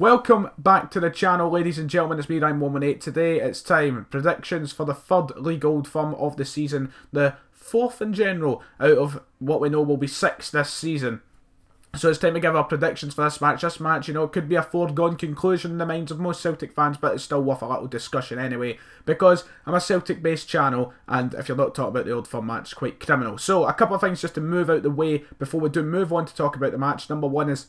Welcome back to the channel, ladies and gentlemen. It's me, Ryan118. Today it's time. Predictions for the third League Old Firm of the season. The fourth in general out of what we know will be six this season. So it's time to give our predictions for this match. This match, you know, it could be a foregone conclusion in the minds of most Celtic fans, but it's still worth a little discussion anyway, because I'm a Celtic-based channel, and if you're not talking about the Old Firm match, it's quite criminal. So a couple of things just to move out the way before we do move on to talk about the match. Number one is,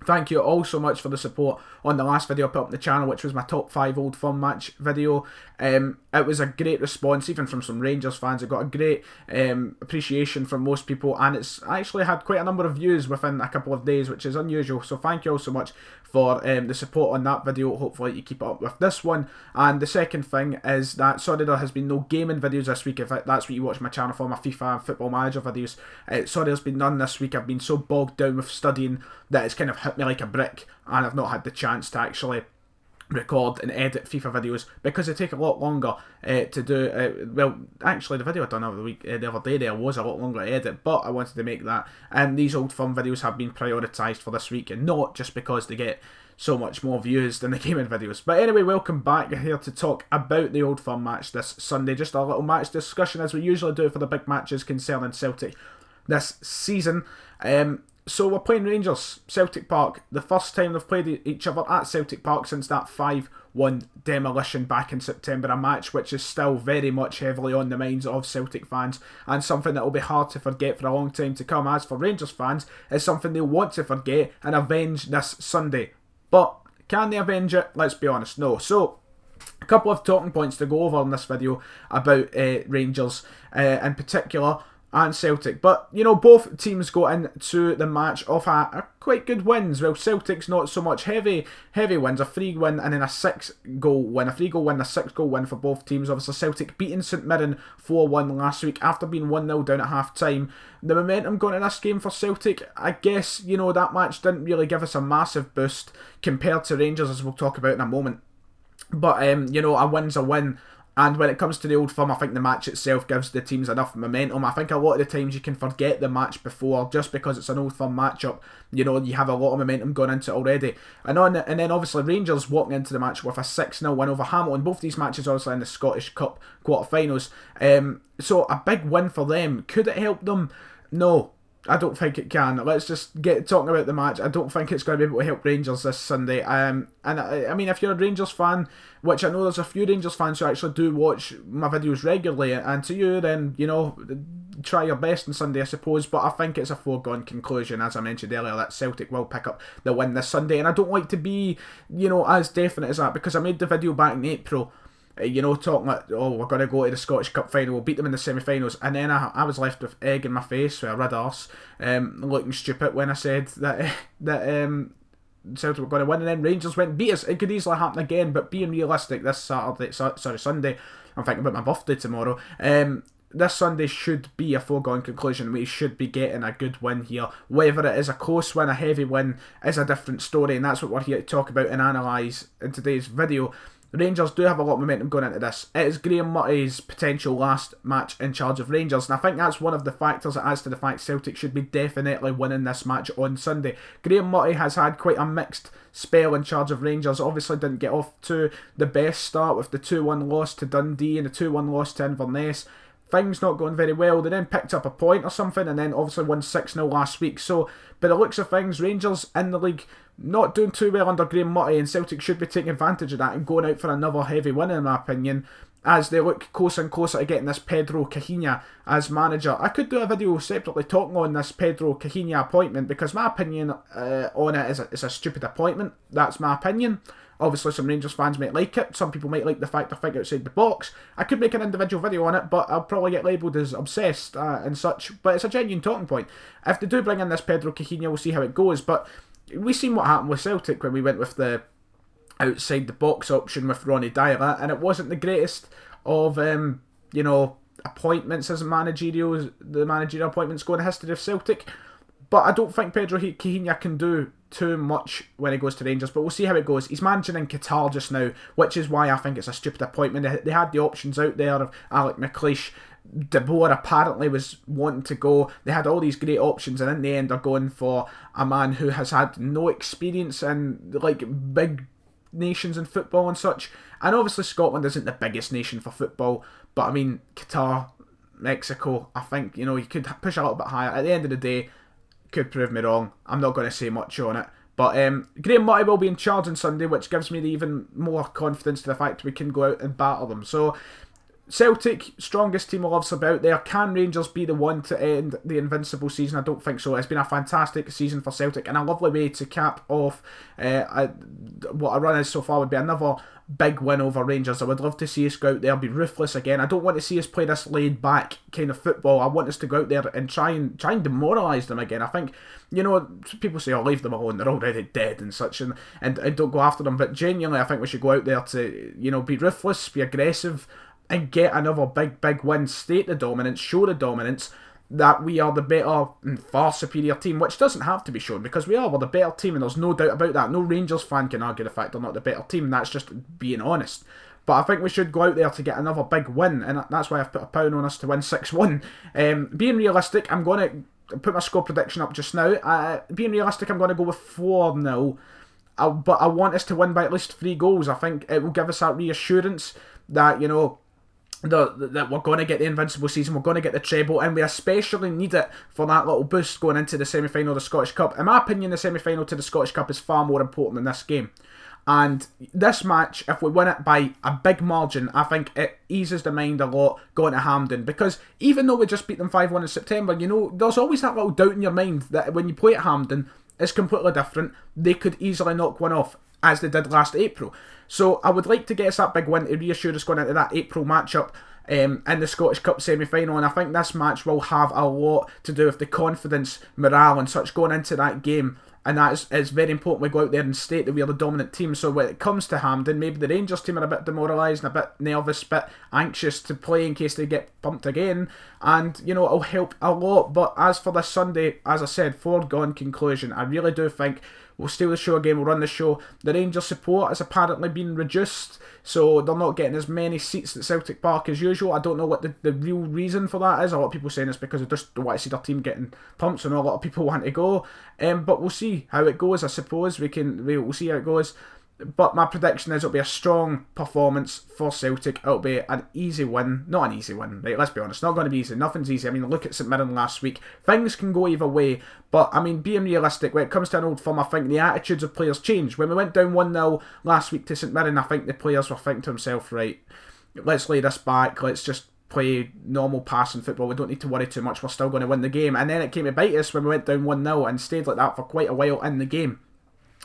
thank you all so much for the support on the last video I put up on the channel, which was my top 5 Old Firm match video. It was a great response, even from some Rangers fans. It got a great appreciation from most people, and it's actually had quite a number of views within a couple of days, which is unusual. So thank you all so much for the support on that video. Hopefully you keep it up with this one. And the second thing is that, sorry, there has been no gaming videos this week. In fact, that's what you watch my channel for, my FIFA and Football Manager videos. Sorry, there's been none this week. I've been so bogged down with studying that it's kind of hit me like a brick, and I've not had the chance to actually record and edit FIFA videos because they take a lot longer to do. Well, actually the video I done the other day there was a lot longer to edit, but I wanted to make that, and these Old Firm videos have been prioritised for this week, and not just because they get so much more views than the gaming videos. But anyway, welcome back. We're here to talk about the Old Firm match this Sunday. Just a little match discussion as we usually do for the big matches concerning Celtic this season. So we're playing Rangers, Celtic Park. The first time they've played each other at Celtic Park since that 5-1 demolition back in September. A match which is still very much heavily on the minds of Celtic fans, and something that will be hard to forget for a long time to come. As for Rangers fans, it's something they'll want to forget and avenge this Sunday. But can they avenge it? Let's be honest, no. So a couple of talking points to go over in this video about Rangers in particular, and Celtic. But, you know, both teams go into the match off a quite good wins. Well, Celtic's not so much heavy wins. A 3 win and then a 6-goal win. A 3-goal win, a 6-goal win for both teams. Obviously, Celtic beating St Mirren 4-1 last week after being 1-0 down at half-time. The momentum going into this game for Celtic, I guess, you know, that match didn't really give us a massive boost compared to Rangers, as we'll talk about in a moment. But, you know, a win's a win. And when it comes to the Old Firm, I think the match itself gives the teams enough momentum. I think a lot of the times you can forget the match before, just because it's an Old Firm matchup. You know, you have a lot of momentum going into it already. And then obviously Rangers walking into the match with a 6-0 win over Hamilton. Both these matches obviously in the Scottish Cup quarterfinals. So a big win for them. Could it help them? No, I don't think it can. Let's just get talking about the match. I don't think it's going to be able to help Rangers this Sunday. And I mean, if you're a Rangers fan, which I know there's a few Rangers fans who actually do watch my videos regularly, and to you, then, you know, try your best on Sunday, I suppose. But I think it's a foregone conclusion, as I mentioned earlier, that Celtic will pick up the win this Sunday. And I don't like to be, you know, as definite as that, because I made the video back in April, you know, talking like, oh, we're going to go to the Scottish Cup final, we'll beat them in the semi-finals, and then I was left with egg in my face with a red arse, looking stupid when I said that Celtic were going to win, and then Rangers went and beat us. It could easily happen again, but being realistic, this Sunday, I'm thinking about my birthday tomorrow, this Sunday should be a foregone conclusion. We should be getting a good win here. Whether it is a close win, a heavy win, is a different story, and that's what we're here to talk about and analyse in today's video. Rangers do have a lot of momentum going into this. It is Graham Murray's potential last match in charge of Rangers, and I think that's one of the factors that adds to the fact Celtic should be definitely winning this match on Sunday. Graham Murray has had quite a mixed spell in charge of Rangers. Obviously didn't get off to the best start with the 2-1 loss to Dundee and the 2-1 loss to Inverness. Things not going very well. They then picked up a point or something, and then obviously won 6-0 last week. So, by the looks of things, Rangers in the league not doing too well under Graham Murray, and Celtic should be taking advantage of that and going out for another heavy win, in my opinion, as they look closer and closer to getting this Pedro Caixinha as manager. I could do a video separately talking on this Pedro Caixinha appointment, because my opinion on it is it's a stupid appointment. That's my opinion. Obviously, some Rangers fans might like it. Some people might like the fact I think outside the box. I could make an individual video on it, but I'll probably get labelled as obsessed and such. But it's a genuine talking point. If they do bring in this Pedro Caixinha, we'll see how it goes. But we've seen what happened with Celtic when we went with the outside the box option with Ronnie Dyer, and it wasn't the greatest of, you know, appointments as the managerial appointments go in the history of Celtic. But I don't think Pedro Caixinha can do too much when he goes to Rangers, but we'll see how it goes. He's managing in Qatar just now, which is why I think it's a stupid appointment. They had the options out there of Alec McLeish De Boer apparently was wanting to go. They had all these great options, and in the end they're going for a man who has had no experience in like big nations in football and such. And obviously Scotland isn't the biggest nation for football, but I mean Qatar, Mexico, I think, you could push a little bit higher. At the end of the day, could prove me wrong. I'm not going to say much on it. But Graham Murray will be in charge on Sunday, which gives me even more confidence to the fact we can go out and battle them. So Celtic, strongest team of loves about there. Can Rangers be the one to end the invincible season? I don't think so. It's been a fantastic season for Celtic and a lovely way to cap off what a run is so far. Would be another big win over Rangers. I would love to see us go out there, be ruthless again. I don't want to see us play this laid back kind of football. I want us to go out there and try and demoralise them again. I think, people say, leave them alone, they're already dead and such, and don't go after them. But genuinely, I think we should go out there to, be ruthless, be aggressive, and get another big win, state the dominance, show the dominance, that we are the better and far superior team, which doesn't have to be shown, because we're the better team, and there's no doubt about that. No Rangers fan can argue the fact they're not the better team, and that's just being honest. But I think we should go out there to get another big win, and that's why I've put £1 on us to win 6-1. Being realistic, I'm going to put my score prediction up just now. Being realistic, I'm going to go with 4-0. But I want us to win by at least 3 goals. I think it will give us that reassurance that, that we're going to get the invincible season, we're going to get the treble, and we especially need it for that little boost going into the semi-final of the Scottish Cup. In my opinion, the semi-final to the Scottish Cup is far more important than this game. And this match, if we win it by a big margin, I think it eases the mind a lot going to Hampden. Because even though we just beat them 5-1 in September, there's always that little doubt in your mind that when you play at Hampden, it's completely different. They could easily knock one off, as they did last April. So I would like to get us that big win to reassure us going into that April matchup in the Scottish Cup semi-final, and I think this match will have a lot to do with the confidence, morale and such going into that game, and that is very important. We go out there and state that we are the dominant team. So when it comes to Hampden, maybe the Rangers team are a bit demoralised and a bit nervous, a bit anxious to play in case they get pumped again, and it'll help a lot. But as for this Sunday, as I said, foregone conclusion. I really do think we'll steal the show again, we'll run the show. The Rangers support has apparently been reduced, so they're not getting as many seats at Celtic Park as usual. I don't know what the real reason for that is. A lot of people saying it's because they just don't want to see their team getting pumped, so not a lot of people want to go. But we'll see how it goes, I suppose. We'll see how it goes. But my prediction is it'll be a strong performance for Celtic. It'll be an easy win. Not an easy win, right? Let's be honest. Not going to be easy. Nothing's easy. I mean, look at St Mirren last week. Things can go either way. But, I mean, being realistic, when it comes to an Old Firm, I think the attitudes of players change. When we went down 1-0 last week to St Mirren, I think the players were thinking to themselves, right, let's lay this back. Let's just play normal passing football. We don't need to worry too much. We're still going to win the game. And then it came to bite us when we went down 1-0 and stayed like that for quite a while in the game.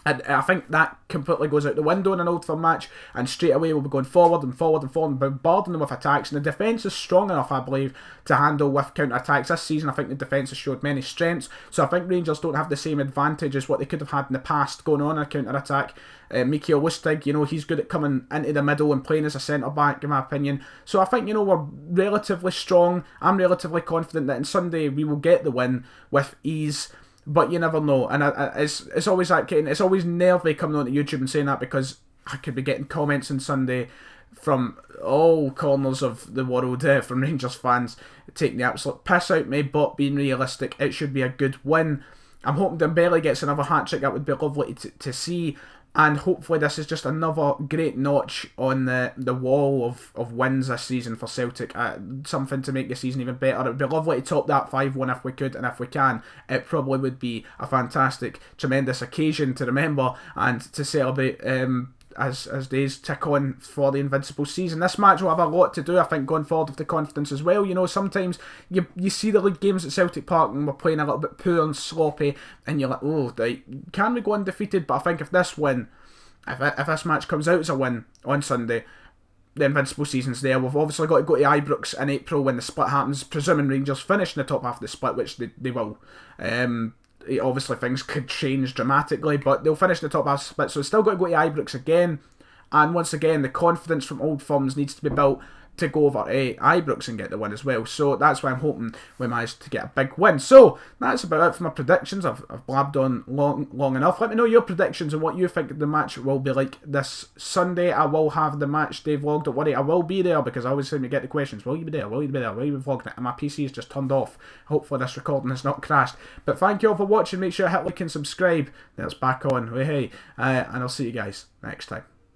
And I think that completely goes out the window in an Old Firm match, and straight away we'll be going forward and bombarding them with attacks, and the defence is strong enough, I believe, to handle with counter-attacks. This season I think the defence has showed many strengths, so I think Rangers don't have the same advantage as what they could have had in the past going on a counter-attack. Mikael Lustig, he's good at coming into the middle and playing as a centre-back, in my opinion. So I think, we're relatively strong. I'm relatively confident that on Sunday we will get the win with ease. But you never know, and it's always that kind. It's always nervy coming onto YouTube and saying that, because I could be getting comments on Sunday from all corners of the world, from Rangers fans taking the absolute piss out of me. But being realistic, it should be a good win. I'm hoping Dembele gets another hat-trick. That would be lovely to see. And hopefully this is just another great notch on the wall of wins this season for Celtic. Something to make the season even better. It would be lovely to top that 5-1 if we could, and if we can, it probably would be a fantastic, tremendous occasion to remember and to celebrate as days tick on for the invincible season. This match will have a lot to do, I think, going forward with the confidence as well. Sometimes you see the league games at Celtic Park and we're playing a little bit poor and sloppy, and you're like, can we go undefeated? But I think if this match comes out as a win on Sunday, the invincible season's there. We've obviously got to go to Ibrox in April when the split happens, presuming Rangers finish in the top half of the split, which they will. Obviously things could change dramatically, but they'll finish in the top half split, so we've still got to go to Ibrox again. And once again, the confidence from Old Firms needs to be built to go over to Ibrox and get the win as well. So that's why I'm hoping we managed to get a big win. So that's about it for my predictions. I've blabbed on long enough. Let me know your predictions and what you think the match will be like this Sunday. I will have the match day vlog. Don't worry, I will be there, because I always seem to get the questions. Will you be there? Will you be there? Will you be vlogging it? And my PC is just turned off. Hopefully this recording has not crashed. But thank you all for watching. Make sure to hit like and subscribe. That's back on. Hey, and I'll see you guys next time.